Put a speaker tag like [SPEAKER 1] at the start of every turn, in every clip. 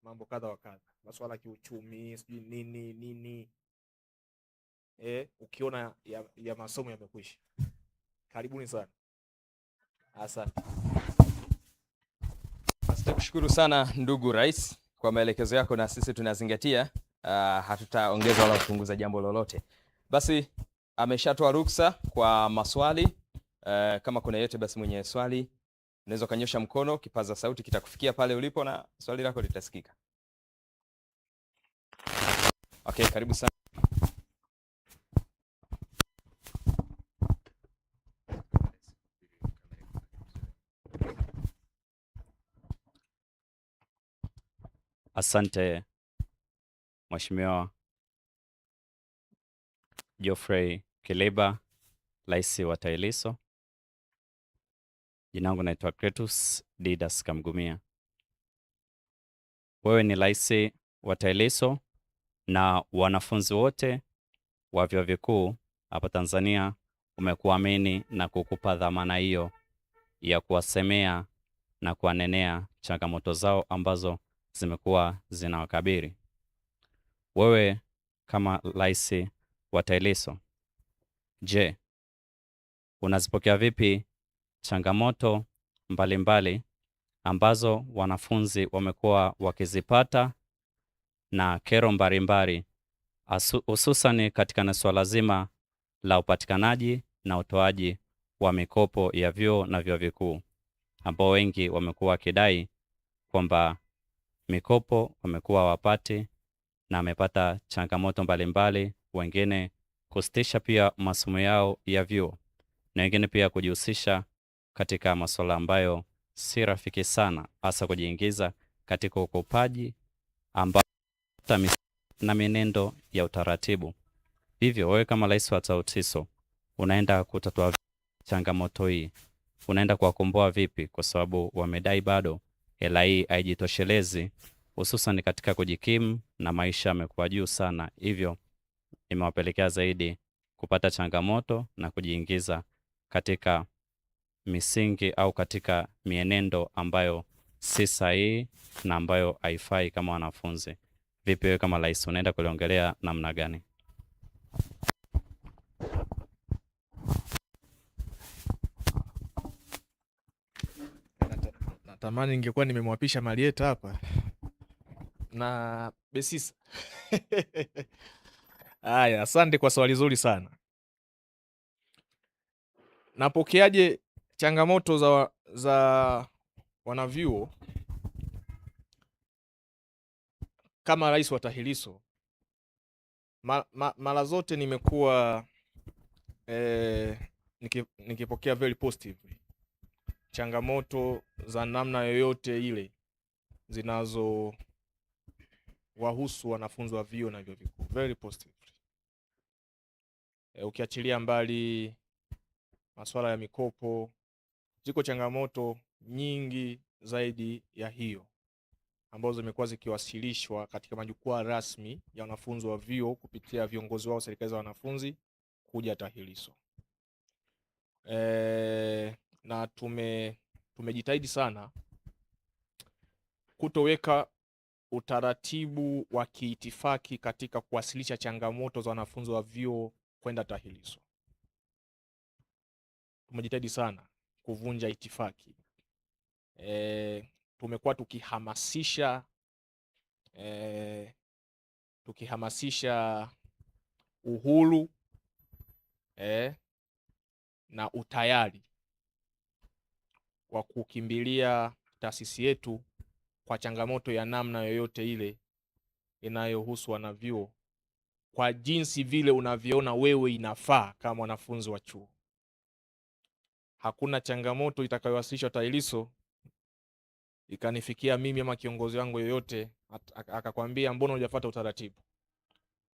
[SPEAKER 1] mambo kadha wa kadha, masuala ya kiuchumi, sijui nini. Ukiona ya masomo yamekwisha. Karibuni sana. Asante.
[SPEAKER 2] Tukushukuru sana ndugu Rais kwa maelekezo yako, na sisi tunazingatia. Hatutaongeza wala kupunguza jambo lolote. Basi ameshatoa ruksa kwa maswali. Kama kuna yote basi mwenye swali unaweza kanyosha mkono, kipaza sauti kitakufikia pale ulipo na swali lako litasikika. Okay, karibu sana.
[SPEAKER 3] Asante Mheshimiwa Geoffrey Kileba, Rais wa TAHLISO. Jina langu naitwa Kretus Didas Kamgumia. Wewe ni Rais wa TAHLISO na wanafunzi wote wa vyuo vikuu hapa Tanzania umekuamini na kukupa dhamana hiyo ya kuwasemea na kuwanenea changamoto zao ambazo zimekuwa zinawakabili. Wewe kama Rais wa TAHLISO, je, unazipokea vipi changamoto mbalimbali ambazo wanafunzi wamekuwa wakizipata na kero mbalimbali, hususan katika swala zima la upatikanaji na utoaji wa mikopo ya vyuo na vyuo vikuu, ambao wengi wamekuwa wakidai kwamba mikopo wamekuwa wapati na wamepata changamoto mbalimbali, wengine kusitisha pia masomo yao ya vyuo na wengine pia kujihusisha katika masuala ambayo si rafiki sana, hasa kujiingiza katika ukopaji ambao na mienendo ya utaratibu. Hivyo wewe kama Rais wa TAHLISO unaenda kutatua changamoto hii, unaenda kuwakomboa vipi? Kwa sababu wamedai bado hela hii haijitoshelezi, hususan katika kujikimu na maisha yamekuwa juu sana, hivyo imewapelekea zaidi kupata changamoto na kujiingiza katika misingi au katika mienendo ambayo si sahihi na ambayo haifai kama wanafunzi. Vipi wewe kama Rais unaenda kuliongelea namna gani?
[SPEAKER 1] Natamani ningekuwa nimemwapisha Marieta hapa na Besisa. Haya, asante kwa swali zuri sana. Napokeaje changamoto za wanavyuo kama Rais wa TAHLISO? Mara zote nimekuwa nikipokea very positive changamoto za namna yoyote ile zinazo wahusu wanafunzi wa vyuo na vyuo vikuu, very positive. Ukiachilia mbali masuala ya mikopo, ziko changamoto nyingi zaidi ya hiyo ambazo zimekuwa zikiwasilishwa katika majukwaa rasmi ya wanafunzi wa vyuo kupitia viongozi wao serikali za wanafunzi kuja TAHLISO. Na tumejitahidi sana kutoweka utaratibu wa kiitifaki katika kuwasilisha changamoto za wanafunzi wa vyuo kwenda TAHLISO. Tumejitahidi sana kuvunja itifaki. Tumekuwa tukihamasisha uhuru na utayari wa kukimbilia taasisi yetu kwa changamoto ya namna yoyote ile inayohusu wanavyuo, kwa jinsi vile unavyoona wewe inafaa kama wanafunzi wa chuo. Hakuna changamoto itakayowasilishwa TAHLISO ikanifikia mimi ama kiongozi wangu yoyote akakwambia mbona hujafuata utaratibu.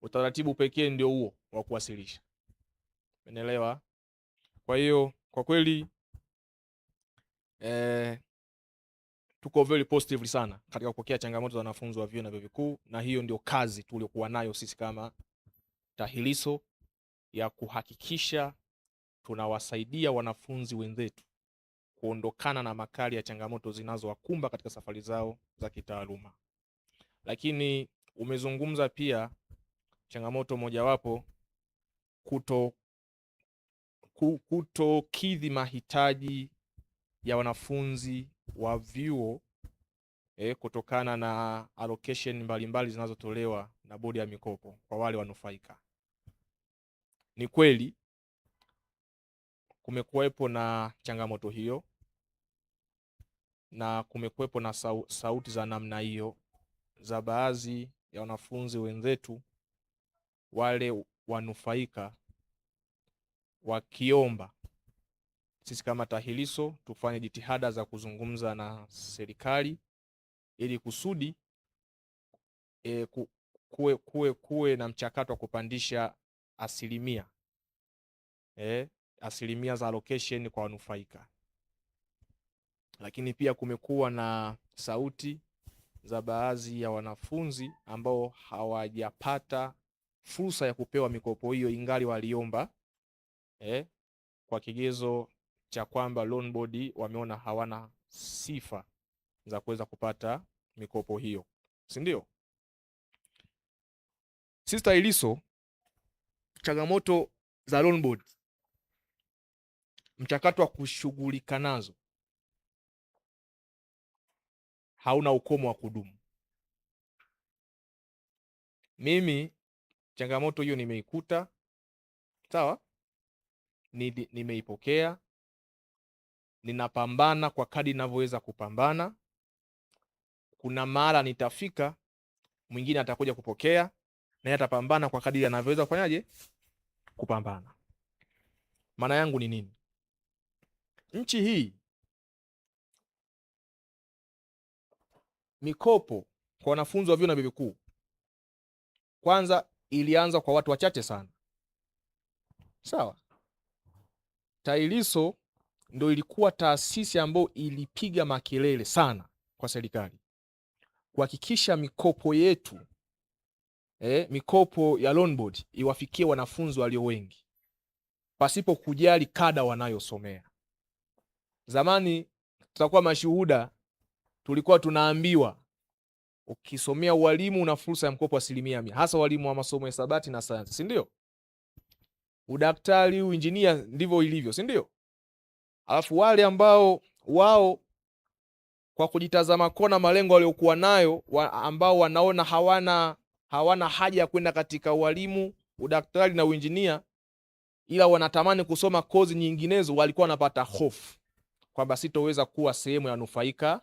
[SPEAKER 1] Utaratibu pekee ndio huo wa kuwasilisha. Umeelewa? Kwa hiyo kwa kweli tuko very positive sana katika kupokea changamoto za wanafunzi wa vyuo na vyuo vikuu, na hiyo ndio kazi tuliokuwa nayo sisi kama TAHLISO ya kuhakikisha tunawasaidia wanafunzi wenzetu kuondokana na makali ya changamoto zinazowakumba katika safari zao za kitaaluma. Lakini umezungumza pia changamoto mojawapo kutokidhi mahitaji ya wanafunzi wa vyuo kutokana na allocation mbalimbali zinazotolewa na bodi ya mikopo kwa wale wanufaika. Ni kweli kumekuwepo na changamoto hiyo na kumekuwepo na sauti za namna hiyo za baadhi ya wanafunzi wenzetu wale wanufaika wakiomba sisi kama TAHLISO tufanye jitihada za kuzungumza na serikali ili kusudi kuwe na mchakato wa kupandisha asilimia za allocation kwa wanufaika. Lakini pia kumekuwa na sauti za baadhi ya wanafunzi ambao hawajapata fursa ya kupewa mikopo hiyo ingali waliomba kwa kigezo cha kwamba loan board wameona hawana sifa za kuweza kupata mikopo hiyo, si ndio? Sisi TAHLISO changamoto za loan board, mchakato wa kushughulika nazo hauna ukomo wa kudumu. Mimi changamoto hiyo nimeikuta, sawa, nimeipokea, ninapambana kwa kadri ninavyoweza kupambana. Kuna mara nitafika, mwingine atakuja kupokea, na atapambana kwa kadri anavyoweza kufanyaje kupambana. Maana yangu ni nini? Nchi hii mikopo kwa wanafunzi wa vyuo na vyuo vikuu kwanza ilianza kwa watu wachache sana, sawa. TAHLISO ndio ilikuwa taasisi ambayo ilipiga makelele sana kwa serikali kuhakikisha mikopo yetu mikopo ya loan board iwafikie wanafunzi walio wengi pasipo kujali kada wanayosomea. Zamani tutakuwa mashuhuda, tulikuwa tunaambiwa ukisomea ualimu una fursa ya mkopo 100%, hasa walimu wa masomo ya hisabati na sayansi, si ndio? Udaktari, uinjinia, ndivyo ilivyo, si ndio? Alafu wale ambao wao kwa kujitazama kona malengo waliokuwa nayo ambao wanaona hawana haja ya kwenda katika ualimu, udaktari na uinjinia, ila wanatamani kusoma kozi nyinginezo, walikuwa wanapata hofu kwamba sitoweza kuwa sehemu ya nufaika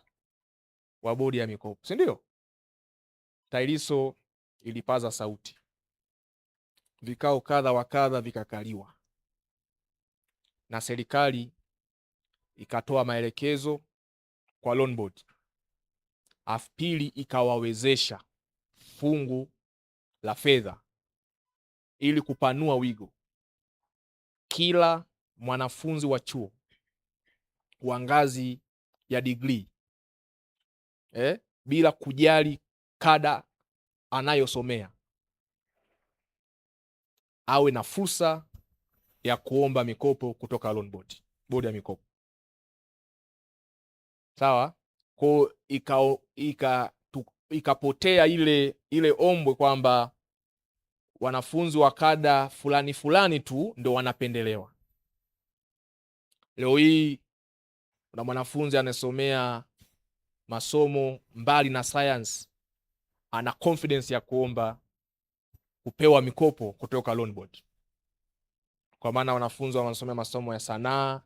[SPEAKER 1] wa bodi ya mikopo, si ndio? TAHLISO ilipaza sauti, vikao kadha wa kadha vikakaliwa, na serikali ikatoa maelekezo kwa loan board, pili ikawawezesha fungu la fedha ili kupanua wigo. Kila mwanafunzi wa chuo wa ngazi ya degree bila kujali kada anayosomea awe na fursa ya kuomba mikopo kutoka loan board, bodi ya mikopo, sawa. Kwa ikapotea ile ombwe kwamba wanafunzi wa kada fulani fulani tu ndio wanapendelewa. Leo hii kuna mwanafunzi anasomea masomo mbali na science, ana confidence ya kuomba kupewa mikopo kutoka loan board, kwa maana wanafunzi wanasomea masomo ya sanaa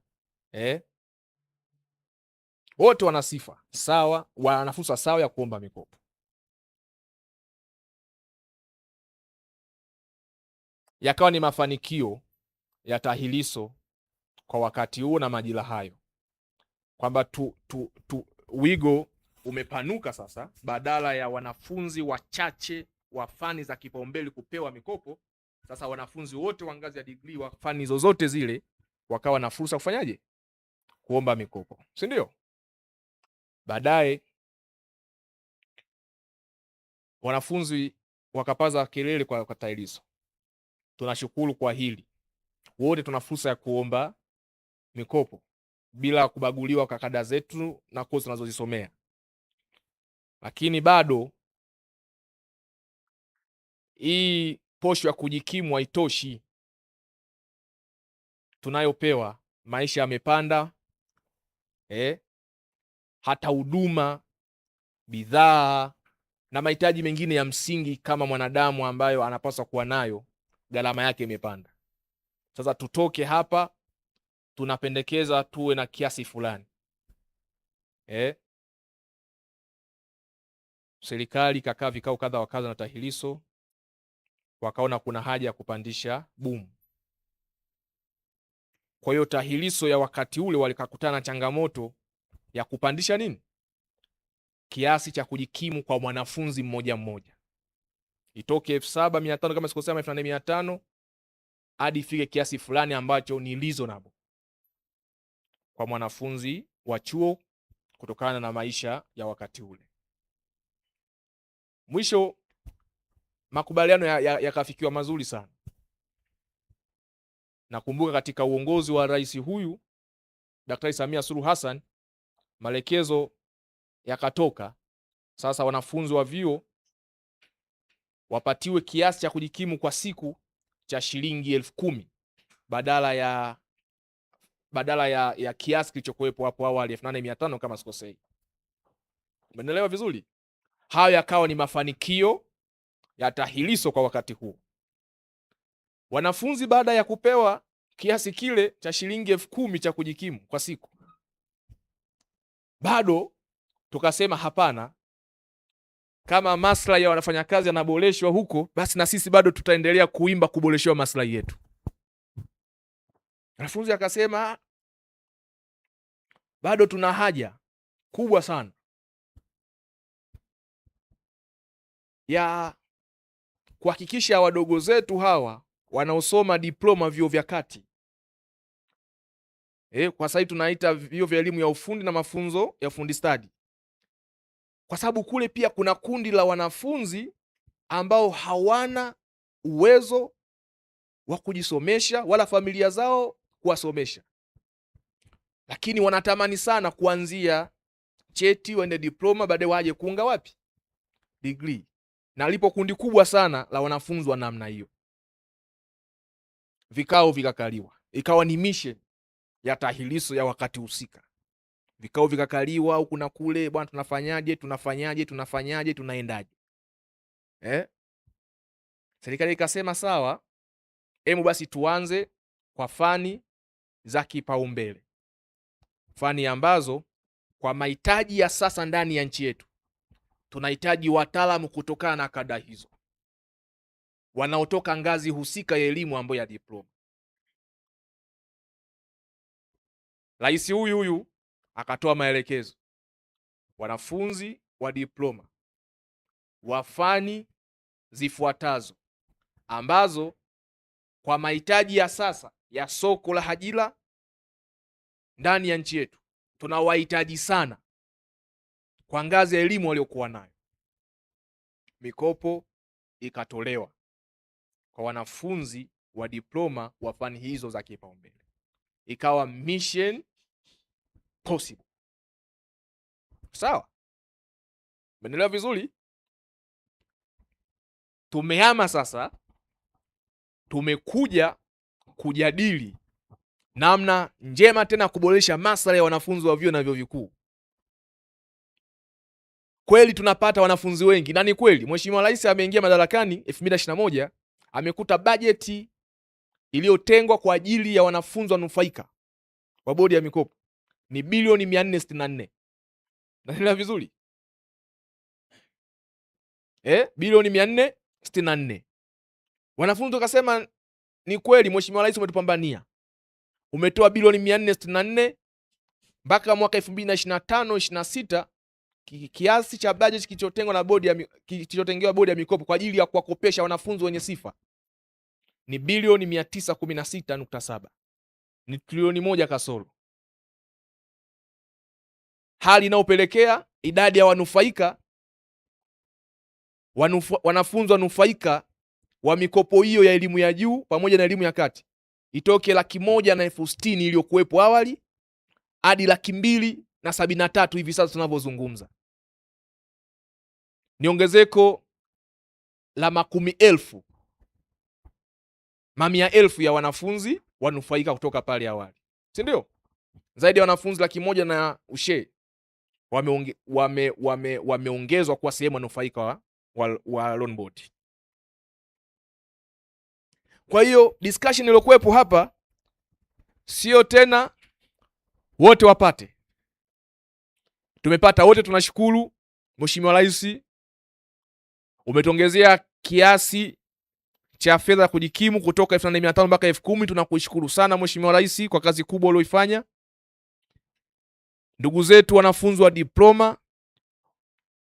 [SPEAKER 1] wote wana sifa sawa, wana fursa sawa ya kuomba mikopo. Yakawa ni mafanikio ya TAHLISO kwa wakati huo na majira hayo, kwamba wigo umepanuka sasa. Badala ya wanafunzi wachache wa fani za kipaumbele kupewa mikopo, sasa wanafunzi wote wa ngazi ya degree wa fani zozote zile wakawa na fursa kufanyaje kuomba mikopo, si ndio? Baadaye wanafunzi wakapaza kelele kwa TAHLISO, tunashukuru kwa hili, wote tuna fursa ya kuomba mikopo bila kubaguliwa kwa kada zetu na kozi tunazozisomea. Lakini bado hii posho ya kujikimu haitoshi tunayopewa. Maisha yamepanda, hata huduma, bidhaa na mahitaji mengine ya msingi kama mwanadamu ambayo anapaswa kuwa nayo, gharama yake imepanda. Sasa tutoke hapa, tunapendekeza tuwe na kiasi fulani. Serikali kakaa vikao kadha wa kadha na TAHLISO, wakaona kuna haja ya kupandisha boom. Kwa hiyo TAHLISO ya wakati ule walikakutana na changamoto ya kupandisha nini? Kiasi cha kujikimu kwa mwanafunzi mmoja mmoja. Itoke 7,500 kama sikosema 8,500 hadi ifike kiasi fulani ambacho ni reasonable kwa mwanafunzi wa chuo kutokana na maisha ya wakati ule. Mwisho makubaliano yakafikiwa mazuri sana. Nakumbuka katika uongozi wa rais huyu Daktari Samia Suluhu Hassan, maelekezo yakatoka, sasa wanafunzi wa vyuo wapatiwe kiasi cha kujikimu kwa siku cha shilingi 10,000 badala ya kiasi kilichokuwepo hapo awali 8,500 kama sikosei. Umeelewa vizuri? Hayo yakawa ni mafanikio ya TAHLISO kwa wakati huo. Wanafunzi baada ya kupewa kiasi kile cha shilingi 10,000 cha kujikimu kwa siku, bado tukasema hapana, kama maslahi ya wanafanyakazi yanaboreshwa huko, basi na sisi bado tutaendelea kuimba kuboreshewa maslahi yetu. Wanafunzi akasema bado tuna haja kubwa sana ya kuhakikisha wadogo zetu hawa wanaosoma diploma vyuo vya kati, kwa sasa tunaita vyuo vya elimu ya ufundi na mafunzo ya ufundi stadi, kwa sababu kule pia kuna kundi la wanafunzi ambao hawana uwezo wa kujisomesha wala familia zao kuwasomesha, lakini wanatamani sana kuanzia cheti waende diploma, baadaye waje kuunga wapi? Degree. Na lipo kundi kubwa sana la wanafunzi wa namna hiyo. Vikao vikakaliwa, ikawa ni mission ya TAHLISO ya wakati husika. Vikao vikakaliwa huku na kule, bwana, tunafanyaje, tunaendaje? Serikali ikasema sawa, basi tuanze kwa fani za kipaumbele, fani ambazo kwa mahitaji ya sasa ndani ya nchi yetu tunahitaji wataalamu kutokana na kada hizo, wanaotoka ngazi husika ya elimu ambayo ya diploma. Rais huyu akatoa maelekezo, wanafunzi wa diploma wa fani zifuatazo ambazo kwa mahitaji ya sasa ya soko la ajira ndani ya nchi yetu tunawahitaji sana kwa ngazi ya elimu waliokuwa nayo. Mikopo ikatolewa kwa wanafunzi wa diploma wa fani hizo za kipaumbele, ikawa mission possible. Sawa, umeelewa vizuri? Tumehama sasa, tumekuja kujadili namna njema tena kuboresha maslahi ya wanafunzi wa vyuo na vyuo vikuu. Kweli tunapata wanafunzi wengi, na ni kweli Mheshimiwa Rais ameingia madarakani 2021, amekuta bajeti iliyotengwa kwa ajili ya wanafunzi wanufaika wa bodi ya mikopo ni bilioni 464. Naelewa vizuri? Bilioni 464. Wanafunzi wakasema ni kweli Mheshimiwa Rais umetupambania. Umetoa bilioni 464 mpaka mwaka 2025-26 kiasi cha bajeti kilichotengewa bodi ya mikopo kwa ajili ya kuwakopesha wanafunzi wenye sifa ni bilioni 916.7. Ni trilioni 1 kasoro. Hali inayopelekea idadi ya wanafunzi wanufaika wa mikopo hiyo ya elimu ya juu pamoja na elimu ya kati itoke 160,000 iliyokuwepo awali hadi 273,000 hivi sasa tunavyozungumza. Ni ongezeko la makumi elfu, mamia elfu ya wanafunzi wanufaika kutoka pale awali, si ndio? Zaidi ya wanafunzi 100,000 na ushe wameongezwa kuwa sehemu wanufaika wa loan board. Kwa hiyo discussion iliyokuwepo hapa sio tena wote wapate. Tumepata wote, tunashukuru. Mheshimiwa Rais umetongezea kiasi cha fedha kujikimu kutoka 8,500 mpaka 10,000. Tunakushukuru sana Mheshimiwa Rais kwa kazi kubwa uliyoifanya. Ndugu zetu wanafunzi wa diploma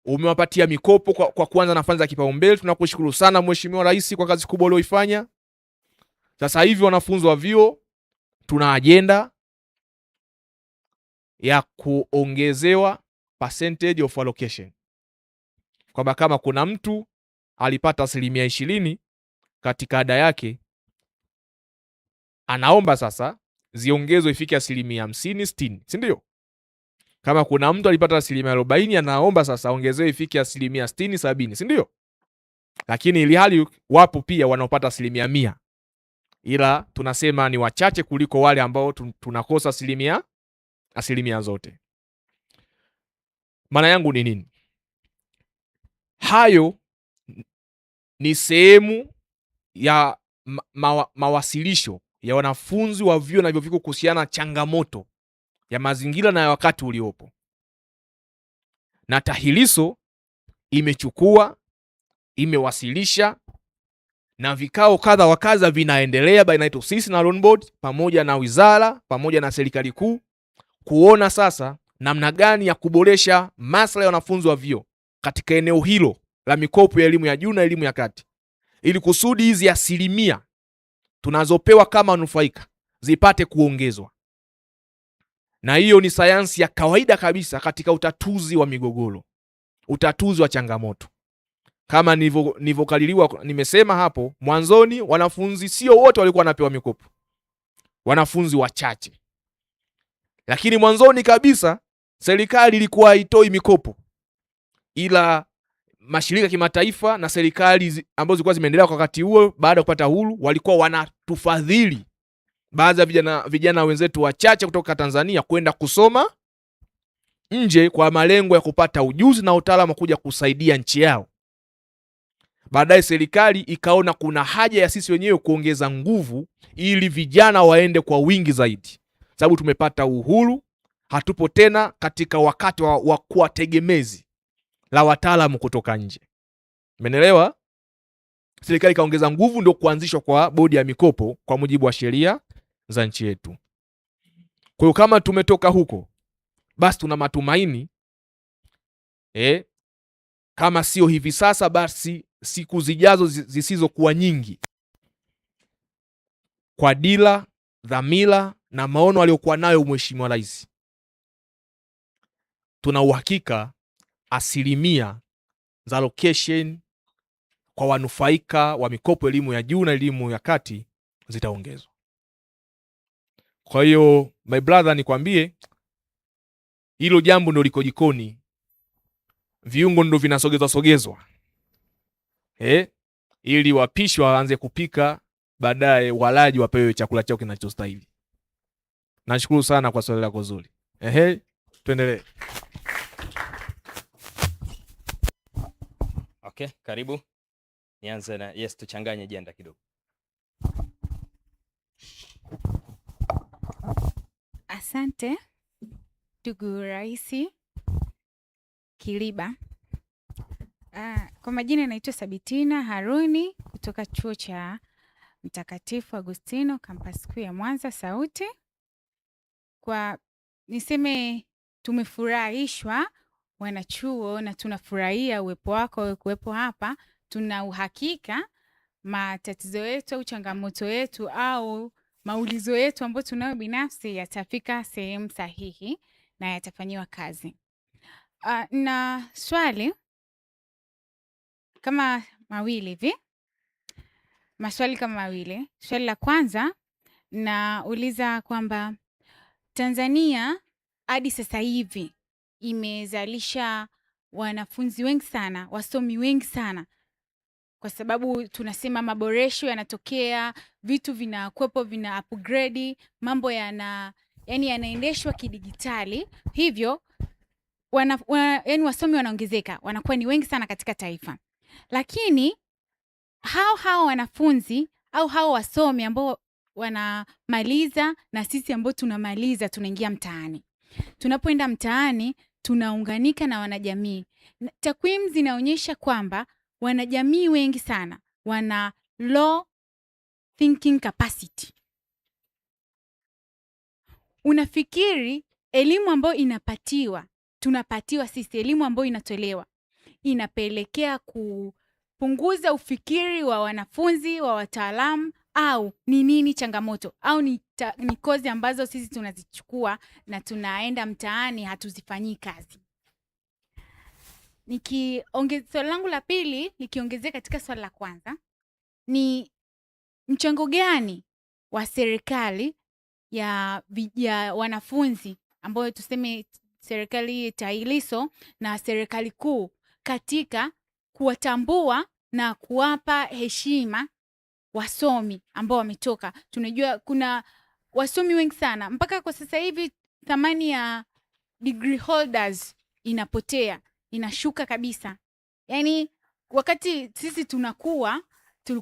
[SPEAKER 1] umewapatia mikopo kwa kuanza nafasi za kipaumbele. Tunakushukuru sana Mheshimiwa Rais kwa kazi kubwa uliyoifanya. Sasa hivi wanafunzi wa vyuo tuna ajenda ya kuongezewa percentage of allocation, kwamba kama kuna mtu alipata 20% katika ada yake, anaomba sasa ziongezwe ifike 50%, 60%, si ndio? Kama kuna mtu alipata 40%, anaomba sasa ongezewe ifike 60%, 70%, si ndio? Lakini ili hali wapo pia wanaopata 100%, ila tunasema ni wachache kuliko wale ambao tunakosa asilimia zote. Maana yangu ni nini? Hayo ni sehemu ya mawasilisho ya wanafunzi wa vyuo na vyuo vikuu kuhusiana na changamoto ya mazingira na ya wakati uliopo, na TAHLISO imechukua, imewasilisha, na vikao kadha wa kadha vinaendelea baina yetu sisi na loan board pamoja na wizara pamoja na serikali kuu kuona sasa namna gani ya kuboresha maslahi ya wanafunzi wa vyuo katika eneo hilo la mikopo ya elimu ya juu na elimu ya kati, ili kusudi hizi asilimia tunazopewa kama wanufaika zipate kuongezwa. Na hiyo ni sayansi ya kawaida kabisa katika utatuzi wa migogoro, utatuzi wa changamoto. Kama nilivyokaliliwa, nimesema hapo mwanzoni, wanafunzi sio wote walikuwa wanapewa mikopo, wanafunzi wachache. Lakini mwanzoni kabisa serikali ilikuwa haitoi mikopo, ila mashirika kimataifa na serikali ambazo zilikuwa zimeendelea kwa wakati huo baada ya kupata uhuru walikuwa wanatufadhili baadhi ya vijana wenzetu wachache kutoka Tanzania kwenda kusoma nje kwa malengo ya kupata ujuzi na utaalamu kuja kusaidia nchi yao. Baadaye serikali ikaona kuna haja ya sisi wenyewe kuongeza nguvu ili vijana waende kwa wingi zaidi, sababu tumepata uhuru, hatupo tena katika wakati wa kuwa tegemezi la wataalamu kutoka nje. Umeelewa? Serikali ikaongeza nguvu, ndio kuanzishwa kwa bodi ya mikopo kwa mujibu wa sheria za nchi yetu. Kwa hiyo kama tumetoka huko, basi tuna matumaini kama sio hivi sasa, basi siku zijazo zisizokuwa nyingi, kwa dira, dhamira na maono aliyokuwa nayo Mheshimiwa Rais, tuna uhakika asilimia za allocation kwa wanufaika wa mikopo elimu ya juu na elimu ya kati zitaongezwa. Kwa hiyo my brother, nikwambie hilo jambo ndio liko jikoni, viungo ndio vinasogezwa ili wapishi waanze kupika, baadaye walaji wapewe chakula chao kinachostahili. Nashukuru sana kwa swali lako zuri. Tuendelee.
[SPEAKER 2] Okay, karibu. Nianze na yes, tuchanganye jenda kidogo.
[SPEAKER 4] Asante ndugu Rais Kiliba. Kwa majina naitwa Sabitina Haruni kutoka Chuo cha Mtakatifu Agustino kampasi kuu ya Mwanza Sauti. Kwa niseme tumefurahishwa wanachuo na tunafurahia uwepo wako kuwepo hapa. Tuna uhakika matatizo yetu au changamoto yetu au maulizo yetu ambayo tunayo binafsi yatafika sehemu sahihi na yatafanyiwa kazi. Na swali kama mawili hivi. Maswali kama mawili. Swali la kwanza nauliza kwamba Tanzania hadi sasa hivi imezalisha wanafunzi wengi sana, wasomi wengi sana kwa sababu tunasema maboresho yanatokea, vitu vinakuwepo, vina upgrade, mambo yanaendeshwa kidigitali, hivyo yani wasomi wanaongezeka, wanakuwa ni wengi sana katika taifa. Lakini hao wanafunzi au hao wasomi ambao wanamaliza na sisi ambao tunamaliza tunaingia mtaani. Tunapoenda mtaani tunaunganika na wanajamii. Takwimu zinaonyesha kwamba wanajamii wengi sana wana low thinking capacity. Unafikiri elimu ambayo tunapatiwa sisi, elimu ambayo inatolewa inapelekea kupunguza ufikiri wa wanafunzi, wa wataalamu, au ni nini changamoto, au ni kozi ambazo sisi tunazichukua na tunaenda mtaani hatuzifanyii kazi? Swali langu la pili nikiongezea katika swali la kwanza, ni mchango gani wa serikali ya wanafunzi, ambayo tuseme serikali TAHLISO na serikali kuu, katika kuwatambua na kuwapa heshima wasomi ambao wametoka? Tunajua kuna wasomi wengi sana, mpaka kwa sasa hivi thamani ya degree holders inapotea, inashuka kabisa. Yani wakati sisi tunakuwa tulikuwa